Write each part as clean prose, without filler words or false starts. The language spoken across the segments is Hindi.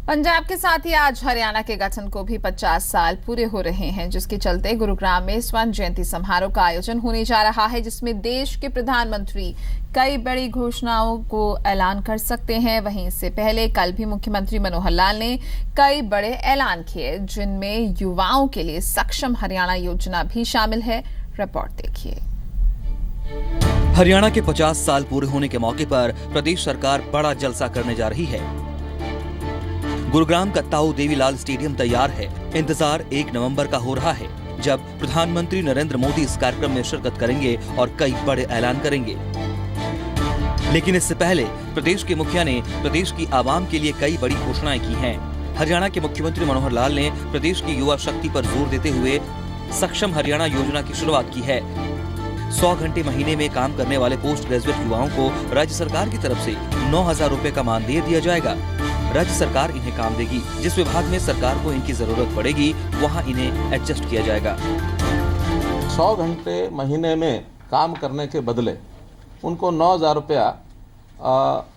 पंजाब के साथ ही आज हरियाणा के गठन को भी 50 साल पूरे हो रहे हैं, जिसके चलते गुरुग्राम में स्वर्ण जयंती समारोह का आयोजन होने जा रहा है, जिसमें देश के प्रधानमंत्री कई बड़ी घोषणाओं को ऐलान कर सकते हैं। वहीं इससे पहले कल भी मुख्यमंत्री मनोहर लाल ने कई बड़े ऐलान किए, जिनमें युवाओं के लिए सक्षम हरियाणा योजना भी शामिल है। रिपोर्ट देखिए। हरियाणा के 50 साल पूरे होने के मौके पर प्रदेश सरकार बड़ा जलसा करने जा रही है। गुरुग्राम का ताऊ देवीलाल स्टेडियम तैयार है। इंतजार 1 नवंबर का हो रहा है, जब प्रधानमंत्री नरेंद्र मोदी इस कार्यक्रम में शिरकत करेंगे और कई बड़े ऐलान करेंगे। लेकिन इससे पहले प्रदेश के मुखिया ने प्रदेश की आवाम के लिए कई बड़ी घोषणाएं की हैं। हरियाणा के मुख्यमंत्री मनोहर लाल ने प्रदेश की युवा शक्ति पर जोर देते हुए सक्षम हरियाणा योजना की शुरुआत की है। 100 घंटे महीने में काम करने वाले पोस्ट ग्रेजुएट युवाओं को राज्य सरकार की तरफ से 9,000 रुपए का मानदेय दिया जाएगा। राज्य सरकार इन्हें काम देगी। जिस विभाग में सरकार को इनकी जरूरत पड़ेगी, वहां इन्हें एडजस्ट किया जाएगा। 100 घंटे महीने में काम करने के बदले उनको 9,000 रुपया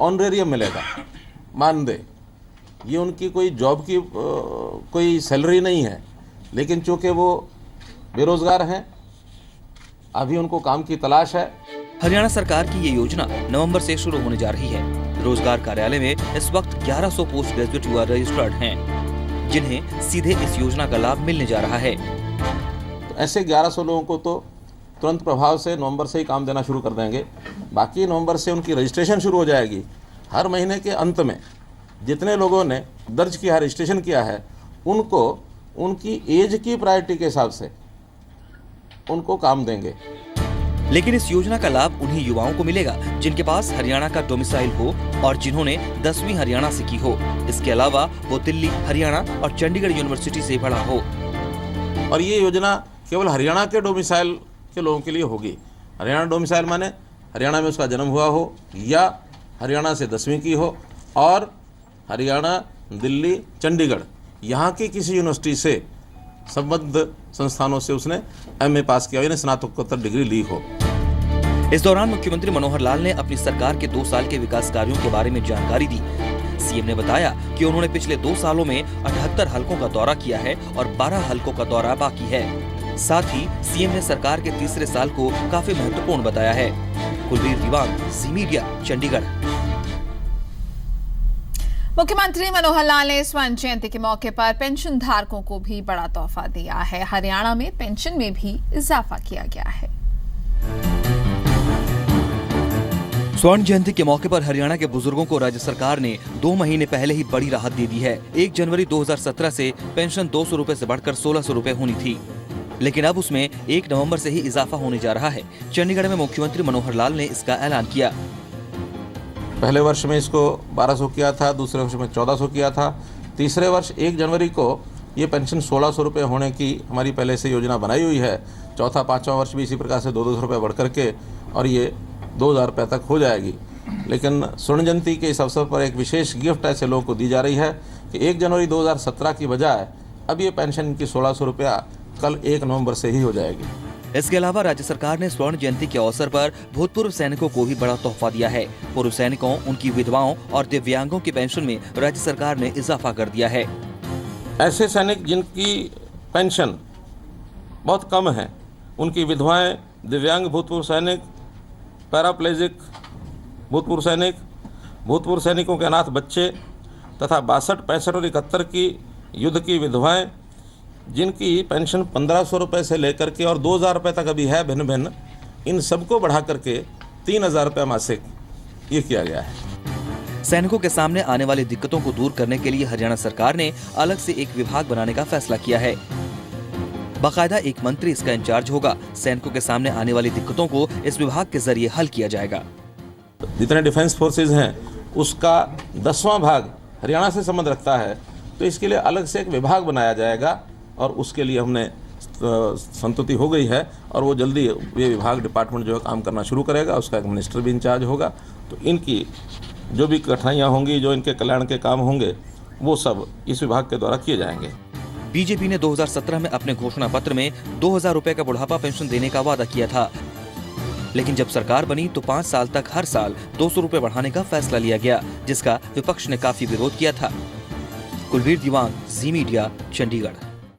ऑनरेरियम मिलेगा, मानदेय। ये उनकी कोई जॉब की कोई सैलरी नहीं है, लेकिन चूंकि वो बेरोजगार हैं, अभी उनको काम की तलाश है। हरियाणा सरकार की ये योजना नवंबर से शुरू होने जा रही है। रोजगार कार्यालय में इस वक्त 1100 पोस्ट ग्रेजुएट युवा रजिस्टर्ड हैं, जिन्हें सीधे इस योजना का लाभ मिलने जा रहा है। तो ऐसे 1100 लोगों को तो तुरंत प्रभाव से नवंबर से ही काम देना शुरू कर देंगे। बाकी नवंबर से उनकी रजिस्ट्रेशन शुरू हो जाएगी। हर महीने के अंत में जितने लोगों ने दर्ज किया, रजिस्ट्रेशन किया है, उनको उनकी एज की प्रायोरिटी के हिसाब से उनको काम देंगे। लेकिन इस योजना का लाभ उन्हीं युवाओं को मिलेगा जिनके पास हरियाणा का डोमिसाइल हो और जिन्होंने 10वीं हरियाणा से की हो। इसके अलावा वो दिल्ली, हरियाणा और चंडीगढ़ यूनिवर्सिटी से पढ़ा हो। और ये योजना केवल हरियाणा के डोमिसाइल के लोगों के लिए होगी। हरियाणा डोमिसाइल माने हरियाणा में उसका जन्म हुआ हो या हरियाणा से 10वीं की हो और हरियाणा, दिल्ली, चंडीगढ़ यहाँ की किसी यूनिवर्सिटी से संबद्ध संस्थानों से उसने MA पास किया, यानी स्नातकोत्तर डिग्री ली हो। इस दौरान मुख्यमंत्री मनोहर लाल ने अपनी सरकार के 2 साल के विकास कार्यों के बारे में जानकारी दी। सीएम ने बताया कि उन्होंने पिछले 2 सालों में 78 हलकों का दौरा किया है और 12 हलकों का दौरा बाकी है। साथ ही सीएम ने सरकार के तीसरे साल को काफी महत्वपूर्ण बताया है। कुलवीर दीवान, ज़ी मीडिया, चंडीगढ़। मुख्यमंत्री मनोहर लाल ने स्वर्ण जयंती के मौके पर पेंशन धारकों को भी बड़ा तोहफा दिया है। हरियाणा में पेंशन में भी इजाफा किया गया है। स्वर्ण जयंती के मौके पर हरियाणा के बुजुर्गों को राज्य सरकार ने 2 महीने पहले ही बड़ी राहत दे दी है। 1 जनवरी 2017 से पेंशन 200 रुपए से बढ़कर 1600 रुपए होनी थी, लेकिन अब उसमें 1 नवंबर से ही इजाफा होने जा रहा है। चंडीगढ़ में मुख्यमंत्री मनोहर लाल ने इसका ऐलान किया। पहले वर्ष में इसको 1200 किया था, दूसरे वर्ष में 1400 किया था, तीसरे वर्ष 1 जनवरी को ये पेंशन 1600 रुपये होने की हमारी पहले से योजना बनाई हुई है। चौथा, 5वां वर्ष भी इसी प्रकार से 200 रुपये बढ़ करके और ये 2000 रुपये तक हो जाएगी। लेकिन स्वर्ण जयंती के इस अवसर पर एक विशेष गिफ्ट ऐसे लोगों को दी जा रही है कि 1 जनवरी 2017 की बजाय अब ये पेंशन की 1600 रुपया कल 1 नवंबर से ही हो जाएगी। इसके अलावा राज्य सरकार ने स्वर्ण जयंती के अवसर पर भूतपूर्व सैनिकों को भी बड़ा तोहफा दिया है। पूर्व सैनिकों, उनकी विधवाओं और दिव्यांगों की पेंशन में राज्य सरकार ने इजाफा कर दिया है। ऐसे सैनिक जिनकी पेंशन बहुत कम है, उनकी विधवाएं, दिव्यांग भूतपूर्व सैनिक, पैराप्लेजिक भूतपूर्व सैनिकों के अनाथ बच्चे तथा 62, 65 और 71 की युद्ध की विधवाएं, जिनकी पेंशन 1500 रुपये से लेकर के और 2000 रुपये तक अभी है भिन्न, इन सबको बढ़ा करके 3000 रुपये मासिक ये किया गया है। सैनिकों के सामने आने वाली दिक्कतों को दूर करने के लिए हरियाणा सरकार ने अलग से एक विभाग बनाने का फैसला किया है। बाकायदा एक मंत्री इसका इंचार्ज होगा। सैनिकों के सामने आने वाली दिक्कतों को इस विभाग के जरिए हल किया जाएगा। जितने डिफेंस फोर्सेज हैं उसका 10वां भाग हरियाणा से संबंध रखता है, तो इसके लिए अलग से एक विभाग बनाया जाएगा और उसके लिए हमने संतुति हो गई है और वो जल्दी ये विभाग, डिपार्टमेंट जो है काम करना शुरू करेगा। उसका एक मिनिस्टर भी इंचार्ज होगा। तो इनकी जो भी कठिनाइयाँ होंगी, जो इनके कल्याण के काम होंगे, वो सब इस विभाग के द्वारा किए जाएंगे। बीजेपी ने 2017 में अपने घोषणा पत्र में 2000 रुपए का बुढ़ापा पेंशन देने का वादा किया था, लेकिन जब सरकार बनी तो 5 साल तक हर साल 200 रुपए बढ़ाने का फैसला लिया गया, जिसका विपक्ष ने काफी विरोध किया था। कुलवीर दीवान, जी मीडिया, चंडीगढ़।